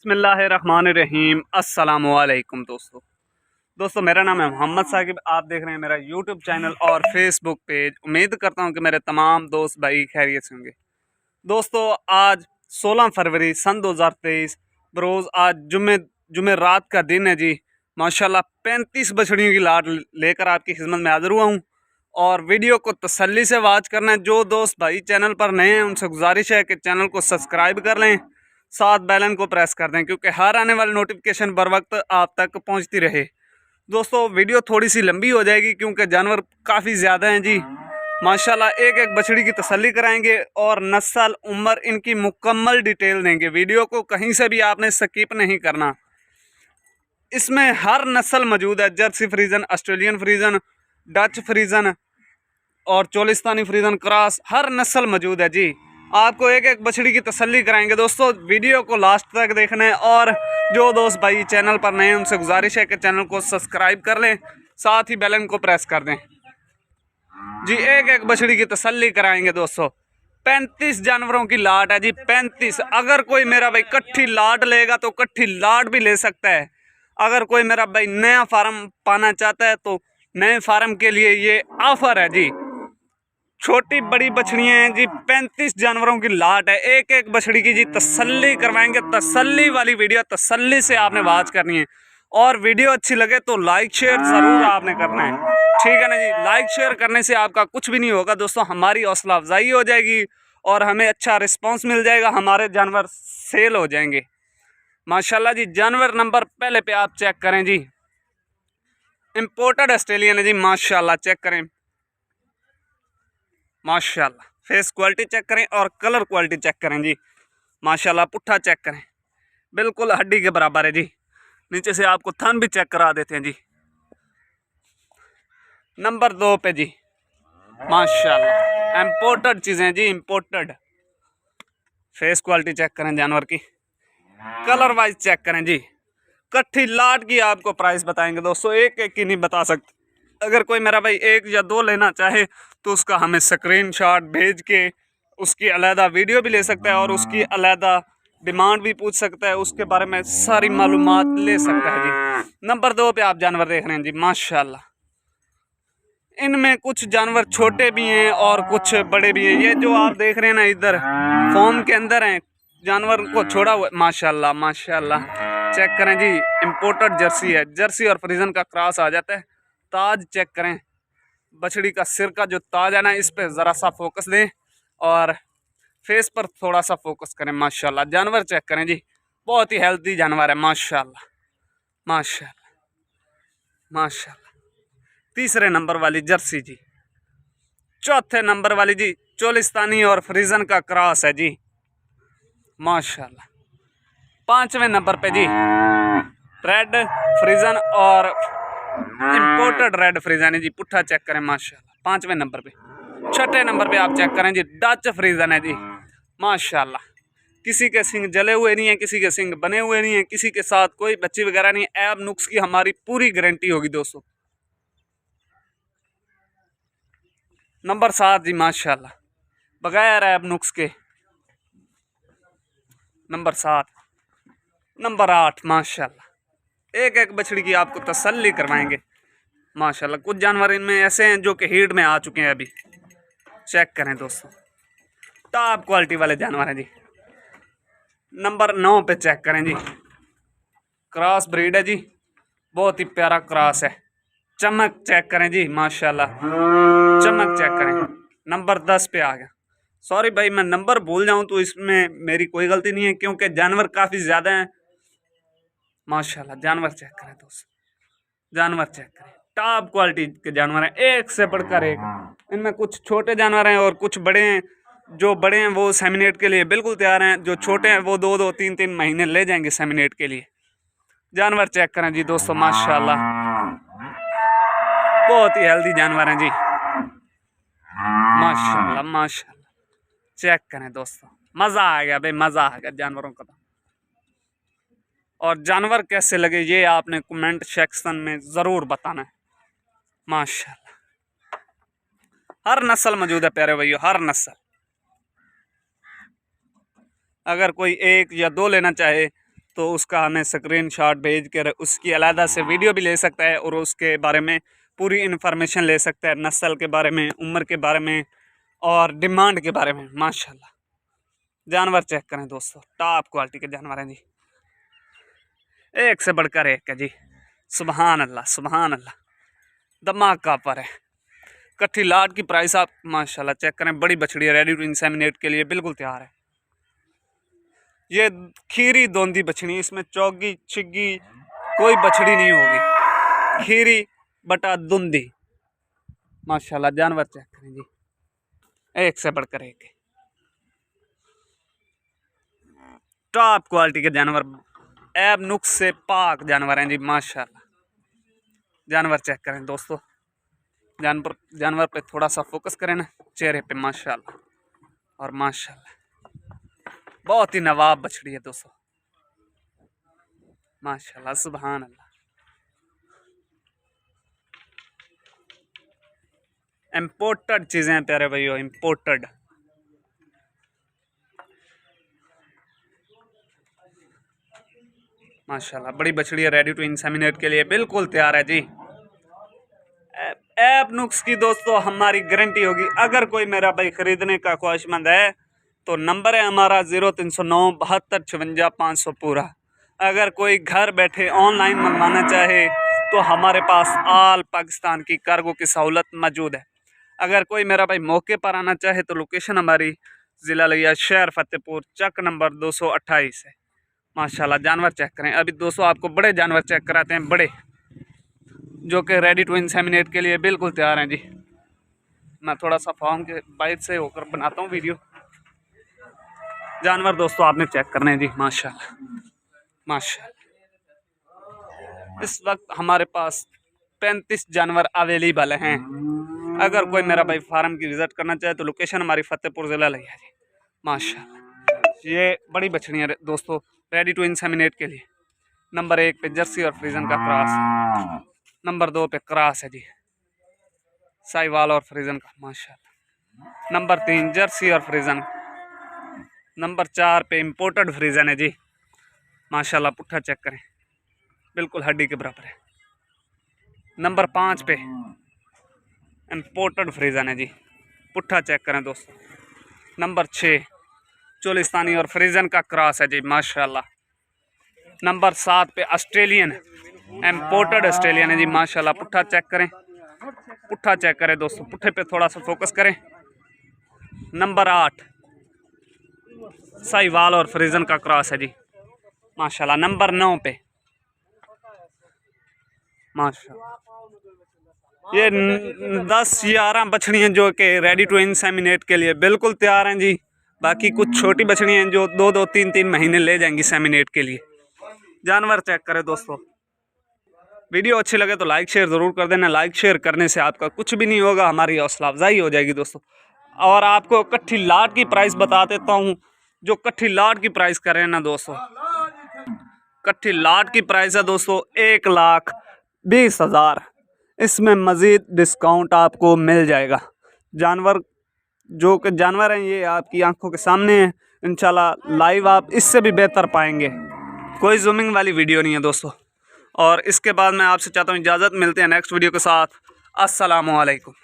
बिस्मिल्लाहिर्रहमानिर्रहीम। अस्सलामुअलैकुम दोस्तों मेरा नाम है मोहम्मद साकिब। आप देख रहे हैं मेरा यूट्यूब चैनल और फेसबुक पेज। उम्मीद करता हूं कि मेरे तमाम दोस्त भाई खैरियत से होंगे। दोस्तों आज 16 फरवरी सन 2023 बरोज़ आज जुमे रात का दिन है जी। माशाल्लाह 35 बछड़ियों की लाट लेकर आपकी खिदमत में हाजिर हुआ हूँ और वीडियो को तसल्ली से वॉच करना है। जो दोस्त भाई चैनल पर नए हैं उनसे गुजारिश है कि चैनल को सब्सक्राइब कर लें, साथ बेल आइकन को प्रेस कर दें क्योंकि हर आने वाली नोटिफिकेशन बर वक्त आप तक पहुंचती रहे। दोस्तों वीडियो थोड़ी सी लंबी हो जाएगी क्योंकि जानवर काफ़ी ज़्यादा हैं जी। माशाल्लाह एक एक बछड़ी की तसल्ली कराएंगे और नस्ल उम्र इनकी मुकम्मल डिटेल देंगे। वीडियो को कहीं से भी आपने स्किप नहीं करना। इसमें हर नस्ल मौजूद है, जर्सी फ्रीजन, ऑस्ट्रेलियन फ्रीजन, डच फ्रीजन और चोलिस्तानी फ्रीजन क्रॉस, हर नस्ल मौजूद है जी। आपको एक एक बछड़ी की तसल्ली कराएंगे। दोस्तों वीडियो को लास्ट तक देखना है और जो दोस्त भाई चैनल पर नए हैं उनसे गुजारिश है कि चैनल को सब्सक्राइब कर लें, साथ ही बेल आइकन को प्रेस कर दें जी। एक एक बछड़ी की तसल्ली कराएंगे। दोस्तों 35 जानवरों की लाट है जी, 35। अगर कोई मेरा भाई कट्ठी लाट लेगा तो कट्ठी लाट भी ले सकता है। अगर कोई मेरा भाई नया फार्म पाना चाहता है तो नए फार्म के लिए ये ऑफर है जी। छोटी बड़ी बछड़ियाँ हैं जी, 35 जानवरों की लाट है। एक एक बछड़ी की जी तसल्ली करवाएंगे। तसल्ली वाली वीडियो तसल्ली से आपने वॉच करनी है और वीडियो अच्छी लगे तो लाइक शेयर ज़रूर आपने करना है, ठीक है ना जी। लाइक शेयर करने से आपका कुछ भी नहीं होगा दोस्तों, हमारी हौसला अफजाई हो जाएगी और हमें अच्छा रिस्पॉन्स मिल जाएगा, हमारे जानवर सेल हो जाएंगे माशाल्लाह जी। जानवर नंबर पहले पे आप चेक करें जी, इम्पोर्टेड ऑस्ट्रेलियन है जी। माशाल्लाह चेक करें, माशाल्लाह फेस क्वालिटी चेक करें और कलर क्वालिटी चेक करें जी। माशाल्लाह पुट्ठा चेक करें, बिल्कुल हड्डी के बराबर है जी। नीचे से आपको थन भी चेक करा देते हैं जी। नंबर 2 पे जी माशाल्लाह इम्पोर्टेड चीज़ें जी, इम्पोर्टेड। फेस क्वालिटी चेक करें जानवर की, कलर वाइज चेक करें जी। कट्ठी लाट की आपको प्राइस बताएंगे दोस्तों, एक एक की नहीं बता सकते। अगर कोई मेरा भाई एक या दो लेना चाहे तो उसका हमें स्क्रीनशॉट भेज के उसकी अलहदा वीडियो भी ले सकता है और उसकी अलहदा डिमांड भी पूछ सकता है, उसके बारे में सारी मालूमात ले सकता है जी। नंबर 2 पे आप जानवर देख रहे हैं जी माशाल्लाह। इनमें कुछ जानवर छोटे भी हैं और कुछ बड़े भी हैं। ये जो आप देख रहे हैं ना इधर फॉर्म के अंदर हैं, जानवर को छोड़ा हुआ माशाल्लाह माशाल्लाह चेक करें जी। इम्पोर्टेड जर्सी है, जर्सी और फ्रीजन का क्रॉस आ जाता है। ताज चेक करें, बछड़ी का सिर का जो ताज है ना इस पे ज़रा सा फोकस दें और फेस पर थोड़ा सा फोकस करें। माशाल्लाह जानवर चेक करें जी, बहुत ही हेल्दी जानवर है माशाल्लाह माशाल्लाह माशाल्लाह। तीसरे नंबर वाली जर्सी जी, चौथे नंबर वाली जी चोलिस्तानी और फ्रीजन का क्रॉस है जी माशाल्लाह। 5वें नंबर पे जी रेड फ्रीजन और इम्पोर्टेड रेड फ्रीजन है जी, पुट्ठा चेक करें माशाल्लाह 5वें नंबर पे। 6ठे नंबर पे आप चेक करें जी डच फ्रीजन है जी माशाल्लाह। किसी के सिंग जले हुए नहीं है, किसी के सिंग बने हुए नहीं है, किसी के साथ कोई बच्ची वगैरह नहीं है। ऐब नुक्स की हमारी पूरी गारंटी होगी दोस्तों। नंबर 7 जी माशाल्लाह बगैर ऐब नुक्स के, नंबर 7। नंबर 8 माशाल्लाह एक एक बछड़ी की आपको तसल्ली करवाएंगे माशाल्लाह। कुछ जानवर इनमें ऐसे हैं जो कि हीट में आ चुके हैं, अभी चेक करें दोस्तों, टॉप क्वालिटी वाले जानवर हैं जी। नंबर 9 पे चेक करें जी, क्रॉस ब्रीड है जी, बहुत ही प्यारा क्रॉस है। चमक चेक करें जी माशाल्लाह, चमक चेक करें। नंबर 10 पे आ गया। सॉरी भाई मैं नंबर भूल जाऊं तो इसमें मेरी कोई गलती नहीं है क्योंकि जानवर काफ़ी ज़्यादा हैं माशाल्लाह। जानवर चेक करें दोस्तों, जानवर चेक करें, टॉप क्वालिटी के जानवर हैं, एक से बढ़कर एक। इनमें कुछ छोटे जानवर हैं और कुछ बड़े हैं। जो बड़े हैं वो सेमिनेट के लिए बिल्कुल तैयार हैं, जो छोटे हैं वो 2-2 3-3 महीने ले जाएंगे सेमिनेट के लिए। जानवर चेक करें जी दोस्तों माशाल्लाह, बहुत ही हेल्दी जानवर हैं जी माशाल्लाह माशाल्लाह। चेक करें दोस्तों, मज़ा आ गया भाई, मज़ा आ गया जानवरों का। और जानवर कैसे लगे ये आपने कमेंट सेक्शन में ज़रूर बताना है माशाल्लाह। हर नस्ल मौजूद है प्यारे भाइयों, हर नस्ल। अगर कोई एक या दो लेना चाहे तो उसका हमें स्क्रीनशॉट भेज कर उसकी अलहदा से वीडियो भी ले सकता है और उसके बारे में पूरी इन्फॉर्मेशन ले सकता है, नस्ल के बारे में, उम्र के बारे में और डिमांड के बारे में। माशाल्लाह जानवर चेक करें दोस्तों, टॉप क्वालिटी के जानवर हैं जी, एक से बढ़कर एक है जी। सुबहान अल्लाह सुबहान अल्लाह, दिमाग का पर है। कट्ठी लाट की प्राइस आप माशाल्लाह चेक करें, बड़ी बछड़ी है, रेडी टू इंसेमिनेट के लिए बिल्कुल तैयार है। ये खीरी दोंदी बछड़ी, इसमें चौगी छिग्गी कोई बछड़ी नहीं होगी, खीरी बटा दुंदी। माशाल्लाह जानवर चेक करें जी, एक से बढ़कर एक है, टॉप क्वालिटी के जानवर, ऐब नुक्स से पाक जानवर हैं जी। माशाल्लाह जानवर चेक करें दोस्तों, जानवर पे थोड़ा सा फोकस करें ना, चेहरे पे माशाल्लाह, और माशाल्लाह बहुत ही नवाब बछड़ी है दोस्तों, माशाल्लाह सुभान अल्लाह। इम्पोर्टेड चीज़ें हैं प्यारे भाइयों, इम्पोर्टेड। माशाल्लाह बड़ी बछड़ी है, रेडी टू इंसेमिनेट के लिए बिल्कुल तैयार है जी। ऐप नुक्स की दोस्तों हमारी गारंटी होगी। अगर कोई मेरा भाई ख़रीदने का ख्वाहिशमंद है तो नंबर है हमारा 0309 72 56 500 पूरा। अगर कोई घर बैठे ऑनलाइन मंगवाना चाहे तो हमारे पास आल पाकिस्तान की कार्गो की सहूलत मौजूद है। अगर कोई मेरा भाई मौके पर आना चाहे तो लोकेशन हमारी ज़िला लिया, शहर फतेहपुर, चक नंबर 228 है। माशाल्लाह जानवर चेक करें। अभी दोस्तों आपको बड़े जानवर चेक कराते हैं, बड़े जो कि रेडी टू इंसेमिनेट के लिए बिल्कुल तैयार हैं जी। मैं थोड़ा सा फार्म के बाइट से होकर बनाता हूँ वीडियो। जानवर दोस्तों आपने चेक करने हैं जी, माशाल्लाह माशाल्लाह। इस वक्त हमारे पास 35 जानवर अवेलेबल हैं। अगर कोई मेरा भाई फार्म की विज़िट करना चाहे तो लोकेशन हमारी फतेहपुर ज़िला लिया जी। माशाल्लाह ये बड़ी बछड़ियाँ दोस्तों रेडी टू इंसेमिनेट के लिए। नंबर 1 पे जर्सी और फ्रीजन का क्रॉस, नंबर 2 पे क्रॉस है जी, साहिवाल और फ्रीजन का माशाल्लाह। नंबर 3 जर्सी और फ्रीजन, नंबर 4 पे इम्पोर्टेड फ्रीजन है जी। माशाल्लाह पुट्ठा चेक करें, बिल्कुल हड्डी के बराबर है। नंबर 5 पे इम्पोर्टेड फ्रीजन है जी, पुट्ठा चेक करें दोस्तों। नंबर 6 चोलिस्तानी और फ्रीजन का क्रॉस है जी, माशाल्लाह। नंबर 7 पे ऑस्ट्रेलियन, इम्पोर्टेड ऑस्ट्रेलियन है जी, माशाल्लाह। पुट्ठा चेक करें, पुट्ठा चेक करें दोस्तों, पुट्ठे पे थोड़ा सा फोकस करें। नंबर 8 साहिवाल और फ्रीजन का क्रॉस है जी, माशाल्लाह। नंबर 9 पे माशाल्लाह ये 10-11 बछड़ियाँ जो कि रेडी टू इंसेमिनेट के लिए बिल्कुल तैयार हैं जी। बाकी कुछ छोटी बछड़ियाँ हैं जो 2-2, 3-3 महीने ले जाएंगी सेमिनेट के लिए। जानवर चेक करें दोस्तों। वीडियो अच्छी लगे तो लाइक शेयर ज़रूर कर देना। लाइक शेयर करने से आपका कुछ भी नहीं होगा, हमारी हौसला अफजाई हो जाएगी दोस्तों। और आपको कट्ठी लाट की प्राइस बता देता हूँ, जो कट्ठी लाट की प्राइस कर रहे हैं ना दोस्तों, कट्ठी लाट की प्राइस है दोस्तों 1,20,000। इसमें मज़ीद डिस्काउंट आपको मिल जाएगा। जानवर जो कि जानवर हैं ये आपकी आंखों के सामने हैं, इंशाल्लाह लाइव आप इससे भी बेहतर पाएंगे। कोई जूमिंग वाली वीडियो नहीं है दोस्तों। और इसके बाद मैं आपसे चाहता हूँ इजाज़त, मिलते हैं नेक्स्ट वीडियो के साथ। अस्सलामु अलैकुम।